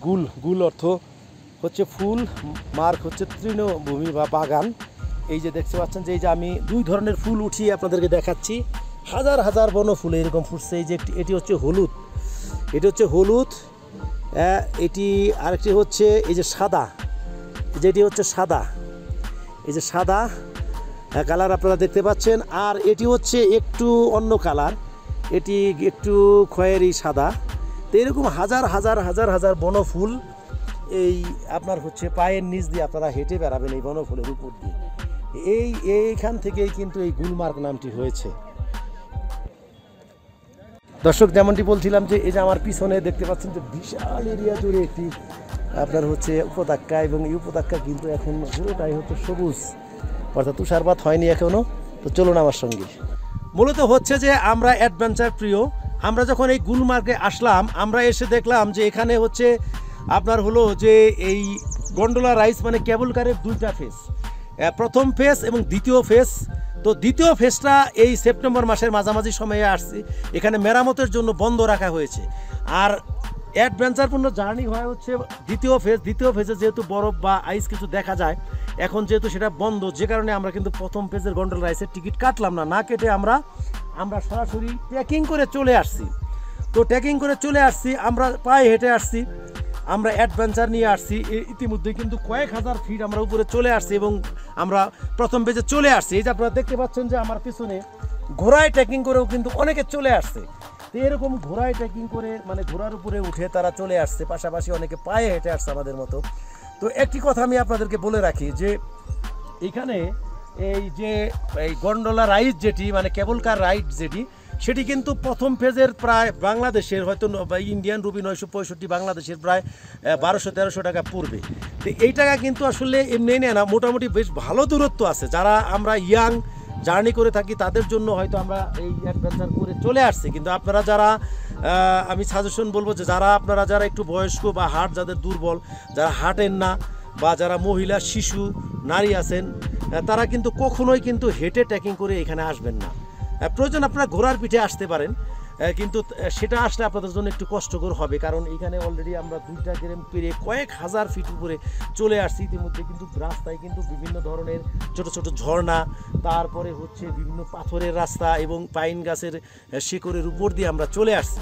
গুল, গুল অর্থ হচ্ছে ফুল, মার্ক হচ্ছে তৃণভূমি বা বাগান। এই যে দেখতে পাচ্ছেন যে এই যে আমি দুই ধরনের ফুল উঠিয়ে আপনাদেরকে দেখাচ্ছি, হাজার হাজার বনফুল এরকম ফুটছে। এই যে এটি হচ্ছে হলুদ, এটি হচ্ছে হলুদ, এটি আরেকটি হচ্ছে এই যে সাদা, যেটি হচ্ছে সাদা, এই যে সাদা কালার আপনারা দেখতে পাচ্ছেন। আর এটি হচ্ছে একটু অন্য কালার, এটি একটু খয়েরি সাদা। তো এরকম হাজার হাজার হাজার হাজার বনফুল এই আপনার হচ্ছে পায়ের নিচ দিয়ে আপনারা হেঁটে বেড়াবেন এই বনফুলের উপর দিয়ে। এইখান থেকেই কিন্তু এই গুলমার্গ নামটি হয়েছে। দর্শক, যেমনটি বলছিলাম যে এই যে আমার পিছনে দেখতে পাচ্ছেন যে বিশাল এরিয়া জুড়ে একটি আপনার হচ্ছে উপত্যকা, এবং এই উপত্যকা কিন্তু এখন পুরোটাই হচ্ছে সবুজ, অর্থাৎ তুষারপাত হয়নি এখনও। তো চলুন আমার সঙ্গে। মূলত হচ্ছে যে আমরা অ্যাডভেঞ্চার প্রিয়। আমরা যখন এই গুলমার্গে আসলাম, আমরা এসে দেখলাম যে এখানে হচ্ছে আপনার হলো যে এই গন্ডোলা রাইস মানে কেবল কারের দুইটা ফেজ, প্রথম ফেজ এবং দ্বিতীয় ফেজ। তো দ্বিতীয় ফেজটা এই সেপ্টেম্বর মাসের মাঝামাঝি সময়ে আসছে, এখানে মেরামতের জন্য বন্ধ রাখা হয়েছে। আর অ্যাডভেঞ্চারপূর্ণ জার্নি হয় হচ্ছে দ্বিতীয় ফেজ। দ্বিতীয় ফেজে যেহেতু বরফ বা আইস কিছু দেখা যায়, এখন যেহেতু সেটা বন্ধ, যে কারণে আমরা কিন্তু প্রথম ফেজের গন্ডোলা রাইসের টিকিট কাটলাম না, কেটে আমরা সরাসরি ট্রেকিং করে চলে আসছি। তো ট্রেকিং করে চলে আসছি, আমরা পায়ে হেঁটে আসছি, আমরা অ্যাডভেঞ্চার নিয়ে আসছি। ইতিমধ্যে কিন্তু কয়েক হাজার ফিট আমরা উপরে চলে আসছি এবং আমরা প্রথম পেজে চলে আসছি। এই যে আপনারা দেখতে পাচ্ছেন যে আমার পিছনে ঘোড়ায় ট্রেকিং করেও কিন্তু অনেকে চলে আসছে। তো এরকম ঘোড়ায় ট্রেকিং করে মানে ঘোড়ার উপরে উঠে তারা চলে আসছে, পাশাপাশি অনেকে পায়ে হেঁটে আসছে আমাদের মতো। তো একটি কথা আমি আপনাদেরকে বলে রাখি যে এখানে এই যে এই গন্ডোলা রাইড যেটি মানে কেবল কার রাইড যেটি, সেটি কিন্তু প্রথম ফেজের প্রায় বাংলাদেশের হয়তো ইন্ডিয়ান রুপি 965, বাংলাদেশের প্রায় 1200-1300 টাকা পড়বে। তো এই টাকা কিন্তু আসলে এমনি নেয় না, মোটামুটি বেশ ভালো দূরত্ব আছে। যারা আমরা ইয়াং জার্নি করে থাকি তাদের জন্য হয়তো আমরা এই অ্যাডভেঞ্চার করে চলে আসছি। কিন্তু আপনারা যারা আমি সাজেশন বলবো যে যারা একটু বয়স্ক বা হার্ট যাদের দুর্বল, যারা হাঁটেন না, বা যারা মহিলা, শিশু, নারী আছেন, তারা কিন্তু কখনোই কিন্তু হেঁটে ট্রেকিং করে এখানে আসবেন না। প্রয়োজন আপনারা ঘোড়ার পিঠে আসতে পারেন, কিন্তু সেটা আসলে আপনাদের জন্য একটু কষ্টকর হবে, কারণ এখানে অলরেডি আমরা 2টা গ্রাম পেরিয়ে কয়েক হাজার ফিট উপরে চলে আসছি। ইতিমধ্যে কিন্তু রাস্তায় কিন্তু বিভিন্ন ধরনের ছোট ছোট ঝর্ণা, তারপরে হচ্ছে বিভিন্ন পাথরের রাস্তা এবং পাইন গাছের শিকড়ের উপর দিয়ে আমরা চলে আসছি।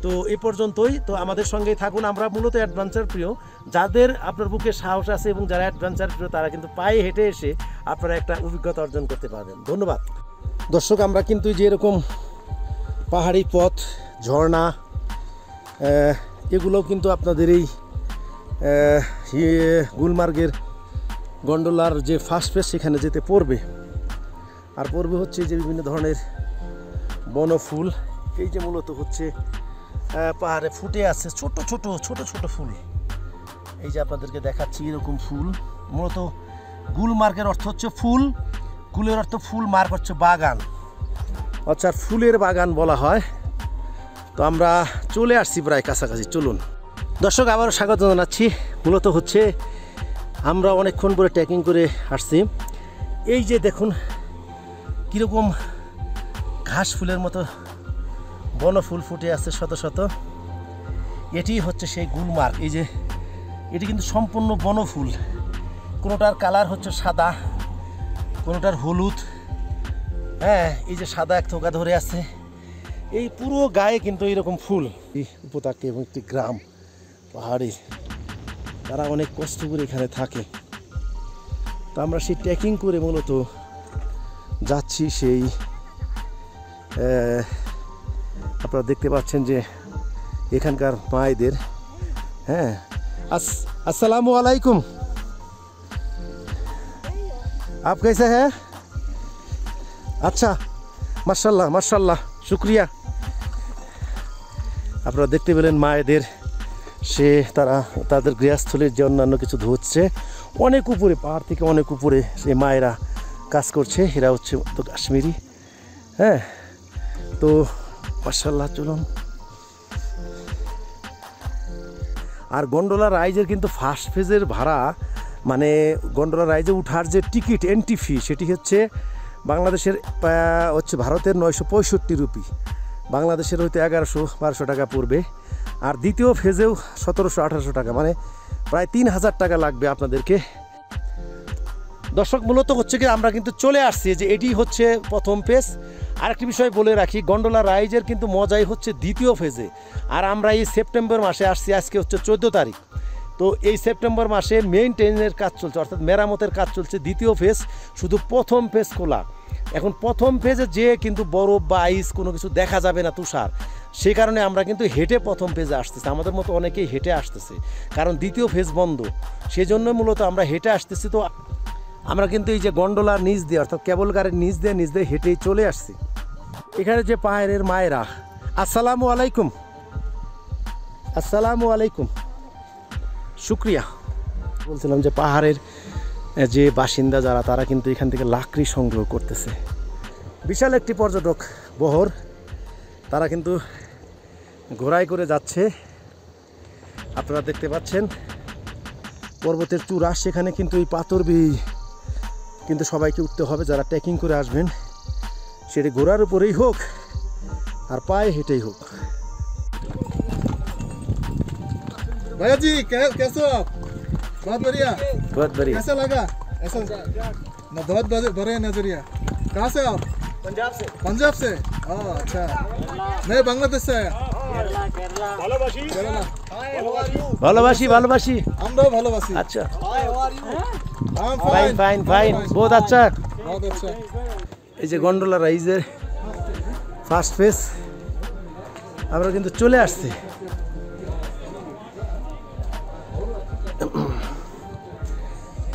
তো এই পর্যন্তই। তো আমাদের সঙ্গেই থাকুন। আমরা মূলত অ্যাডভেঞ্চার প্রিয়, যাদের আপনার বুকে সাহস আছে এবং যারা অ্যাডভেঞ্চার প্রিয়, তারা কিন্তু পায়ে হেঁটে এসে আপনারা একটা অভিজ্ঞতা অর্জন করতে পারবেন। ধন্যবাদ। দর্শক, আমরা কিন্তু যে এরকম পাহাড়ি পথ, ঝর্ণা, এগুলোও কিন্তু আপনাদের এই গুলমার্গের গন্ডোলার যে ফার্স্ট ফেজ সেখানে যেতে পড়বে। আর পড়বে হচ্ছে যে বিভিন্ন ধরনের বনফুল, এই যে মূলত হচ্ছে পাহাড়ে ফুটে আছে ছোট ছোট ফুল। এই যে আপনাদেরকে দেখাচ্ছি এরকম ফুল। মূলত গুলমার্গের অর্থ হচ্ছে ফুল, গুলের অর্থ ফুল, মার্গ হচ্ছে বাগান, অর্থাৎ ফুলের বাগান বলা হয়। তো আমরা চলে আসছি প্রায় কাছাকাছি। চলুন দর্শক, আবারও স্বাগত জানাচ্ছি। মূলত হচ্ছে আমরা অনেকক্ষণ করে ট্রেকিং করে আসছি। এই যে দেখুন কীরকম ঘাস ফুলের মতো বনফুল ফুটে আছে শত শত। এটি হচ্ছে সেই গুলমার্গ। এই যে এটি কিন্তু সম্পূর্ণ বনফুল, কোনোটার কালার হচ্ছে সাদা, কোনোটার হলুদ। হ্যাঁ, এই যে সাদা এক থোকা ধরে আছে, এই পুরো গায়ে কিন্তু এইরকম ফুল। এই উপত্যকা এবং একটি গ্রাম পাহাড়ি, তারা অনেক কষ্ট করে এখানে থাকে। তো আমরা সেই ট্রেকিং করে মূলত যাচ্ছি সেই আপনারা দেখতে পাচ্ছেন যে এখানকার মায়েদের। হ্যাঁ, আসসালামু আলাইকুম, आप कैसे हैं? আচ্ছা, মাশাল্লাহ মাশাল্লাহ, শুক্রিয়া। আপনারা দেখতে পেলেন মায়েদের, তারা তাদের গৃহস্থলীর যে অন্যান্য কিছু ধুচ্ছে অনেক উপরে, পাহাড় থেকে অনেক উপরে সেই মায়েরা কাজ করছে। এরা হচ্ছে তো কাশ্মীরি। হ্যাঁ, তো মাশাল্লাহ। চলুন। আর গন্ডোলা রাইজের কিন্তু ফার্স্ট ফেজের ভাড়া, মানে গন্ডোলা রাইজে উঠার যে টিকিট, এন্ট্রি ফি, সেটি হচ্ছে বাংলাদেশের ভারতের 965 রুপি, বাংলাদেশের হয়তো 1100-1200 টাকা পড়বে। আর দ্বিতীয় ফেজেও 1700-1800 টাকা, মানে প্রায় 3000 টাকা লাগবে আপনাদেরকে। দর্শক মূলত হচ্ছে কি আমরা কিন্তু চলে আসছি যে এটি হচ্ছে প্রথম ফেজ। আরেকটি বিষয় বলে রাখি, গন্ডোলা রাইজের কিন্তু মজাই হচ্ছে দ্বিতীয় ফেজে। আর আমরা এই সেপ্টেম্বর মাসে আসছি, আজকে হচ্ছে 14 তারিখ। তো এই সেপ্টেম্বর মাসে মেইনটেনের কাজ চলছে, অর্থাৎ মেরামতের কাজ চলছে। দ্বিতীয় ফেজ, শুধু প্রথম ফেজ খোলা। এখন প্রথম ফেজে যে কিন্তু বরফ বা আইস কোনো কিছু দেখা যাবে না, তুষার, সেই কারণে আমরা কিন্তু হেঁটে প্রথম ফেজে আসতেছি। আমাদের মতো অনেকেই হেঁটে আসতেছে, কারণ দ্বিতীয় ফেজ বন্ধ, সেজন্য মূলত আমরা হেঁটে আসতেছি। তো আমরা কিন্তু এই যে গন্ডোলার নিচ দিয়ে, অর্থাৎ কেবল কারের নিচ দিয়ে হেঁটেই চলে আসছি। এখানে যে পাহাড়ের মায়েরা, আসসালামু আলাইকুম। আসসালামু আলাইকুম, শুক্রিয়া। বলছিলাম যে পাহাড়ের যে বাসিন্দা যারা, তারা কিন্তু এখান থেকে লাকড়ি সংগ্রহ করতেছে। বিশাল একটি পর্যটক বহর, তারা কিন্তু ঘোড়ায় করে যাচ্ছে। আপনারা দেখতে পাচ্ছেন পর্বতের চূড়া, সেখানে কিন্তু এই পাথর কিন্তু সবাইকে উঠতে হবে যারা ট্রেকিং করে আসবেন, সেটি ঘোড়ার উপরেই হোক আর পায়ে হেঁটেই হোক। भैया जी कैसे हो आप? बहुत बढ़िया। बहुत बढ़िया। कैसा लगा? ऐसा ना बहुत बढ़िया नजरिया। कहाँ से आप? पंजाब से। पंजाब से? अच्छा। मैं बांग्लादेश से आया। ভালোবাসি। আমরাও ভালোবাসি। আচ্ছা, I'm ফাইন, বহুত আচ্ছা। बहुत अच्छा। এই যে গন্ডোলা রাইজের ফার্স্ট ফেজ, আমরা কিন্তু চলে আসছি।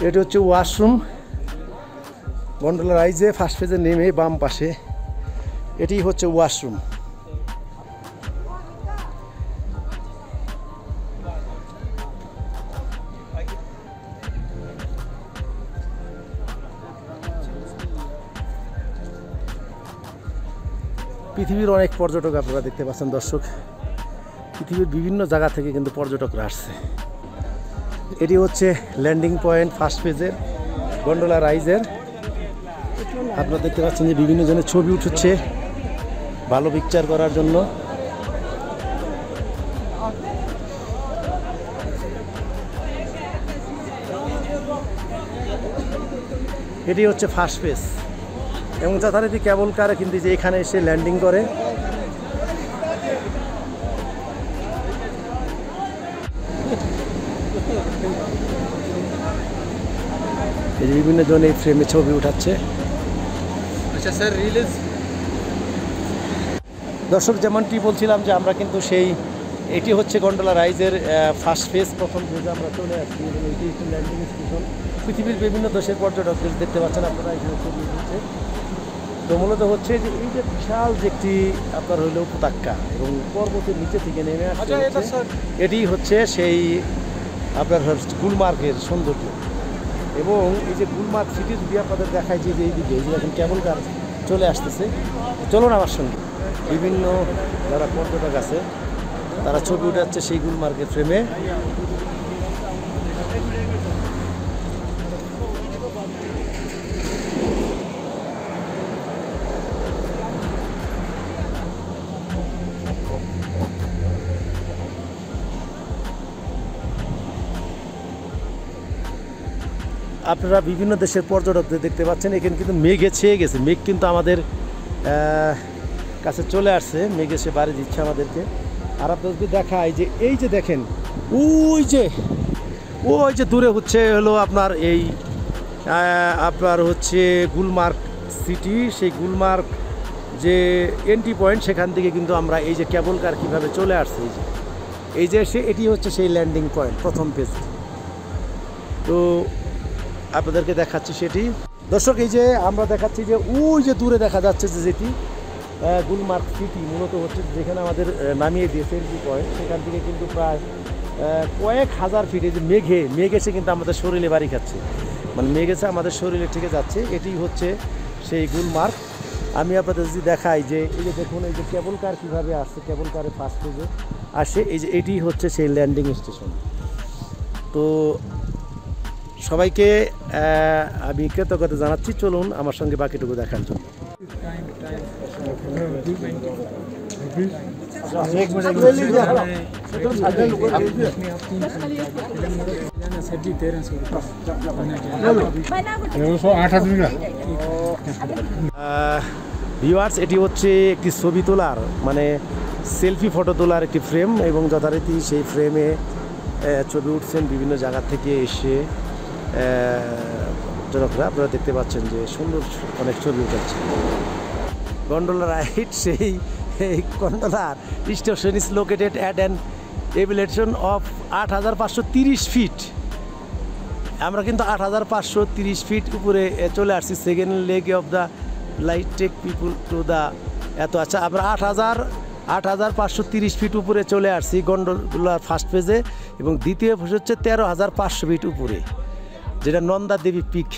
এটি হচ্ছে ওয়াশরুম, গন্ডোলা রাইজে ফার্স্ট ফেজে নেমে বাম পাশে এটি হচ্ছে ওয়াশরুম। পৃথিবীর অনেক পর্যটক আপনারা দেখতে পাচ্ছেন দর্শক, পৃথিবীর বিভিন্ন জায়গা থেকে কিন্তু পর্যটকরা আসছে। এটি হচ্ছে ল্যান্ডিং পয়েন্ট ফার্স্ট ফেজের গন্ডোলা রাইজের। আপনারা দেখতে পাচ্ছেন যে বিভিন্ন জনের ছবি উঠছে ভালো পিকচার করার জন্য। এটি হচ্ছে ফার্স্ট ফেজ এবং যথারীতি কেবল কারে কিন্তু যে এখানে এসে ল্যান্ডিং করে। এই যে বিভিন্ন জন এই ফ্রেমে ছবি উঠাচ্ছে। अच्छा सर रिलीज। দর্শক যেমনটি বলছিলাম যে আমরা কিন্তু এটি হচ্ছে গন্ডোলা রাইজের ফার্স্ট ফেজ, প্রথম ফেজে আমরা চলে আসছি এবং এটি একটি ল্যান্ডিং স্টেশন। পৃথিবীর বিভিন্ন দেশের পর্যটকদের দেখতে পাচ্ছেন আপনারা এখানে ছবি উঠছে। তো মূলত হচ্ছে যে এই যে বিশাল যে একটি আপনার হইল উপত্যকা এবং পর্বতের নিচে থেকে নেমে আসছে, এটি হচ্ছে সেই আপনার গুলমার্গের সৌন্দর্য। এবং এই যে গুলমার্গ সিটি যদি আপনাদের দেখায় যে এইদিকে এই যে এখন কেবল কার চলে আসতেছে, চলুন আমার সঙ্গে। বিভিন্ন যারা পর্যটক আছে তারা ছবি উঠাচ্ছে সেই গুলমার্গের ফ্রেমে। আপনারা বিভিন্ন দেশের পর্যটকদের দেখতে পাচ্ছেন, এখানে কিন্তু মেঘে ছেয়ে গেছে। মেঘ কিন্তু আমাদের কাছে চলে আসছে, মেঘ এসে বাড়ি দিচ্ছে আমাদেরকে। আর আপনাদেরকে দেখায় যে এই যে দেখেন ওই যে দূরে হচ্ছে হলো আপনার আপনার হচ্ছে গুলমার্গ সিটি। সেই গুলমার্গ যে এন্ট্রি পয়েন্ট, সেখান থেকে কিন্তু আমরা এই যে কেবল কার কীভাবে চলে আসছে, এই যে এটি হচ্ছে সেই ল্যান্ডিং পয়েন্ট প্রথম পেজ। তো আপনাদেরকে দেখাচ্ছি সেটি। দর্শক এই যে আমরা দেখাচ্ছি যে ওই যে দূরে দেখা যাচ্ছে যে যেটি গুলমার্গ সিটি, মূলত হচ্ছে যেখানে আমাদের নামিয়ে দিয়েছে এন্ট্রি পয়েন্ট, সেখান থেকে কিন্তু প্রায় কয়েক হাজার ফিট এই যে মেঘ এসে কিন্তু আমাদের শরীরে বাড়ি খাচ্ছে, মানে মেঘ এসে আমাদের শরীরে থেকে যাচ্ছে। এটি হচ্ছে সেই গুলমার্গ। আমি আপনাদের যদি দেখাই যে এই যে দেখুন এই যে কেবল কার কীভাবে আসছে, কেবল কারে ফার্স্ট পেজে আসে, এই যে এটি হচ্ছে সেই ল্যান্ডিং স্টেশন। তো সবাইকে আমি কৃতজ্ঞতা জানাচ্ছি। চলুন আমার সঙ্গে বাকিটুকু দেখার জন্য। ভিউয়ার্স, এটি হচ্ছে একটি ছবি তোলার মানে সেলফি ফটো তোলার একটি ফ্রেম এবং যথারীতি সেই ফ্রেমে ছবি উঠছেন বিভিন্ন জায়গা থেকে এসে জনকরা। আপনারা দেখতে পাচ্ছেন যে সুন্দর অনেক ছবি উঠেছে। গন্ডোলা রাইড, সেই গন্ডোলার station is located at an elevation of 8530 feet. আমরা কিন্তু 8530 ফিট উপরে চলে আসছি। Second leg of the light take people to the এত আচ্ছা, আমরা 8530 ফিট উপরে চলে আসছি গন্ডোলার ফার্স্ট পেজে, এবং দ্বিতীয় হচ্ছে 13500 ফিট উপরে, যেটা নন্দা দেবী পিক।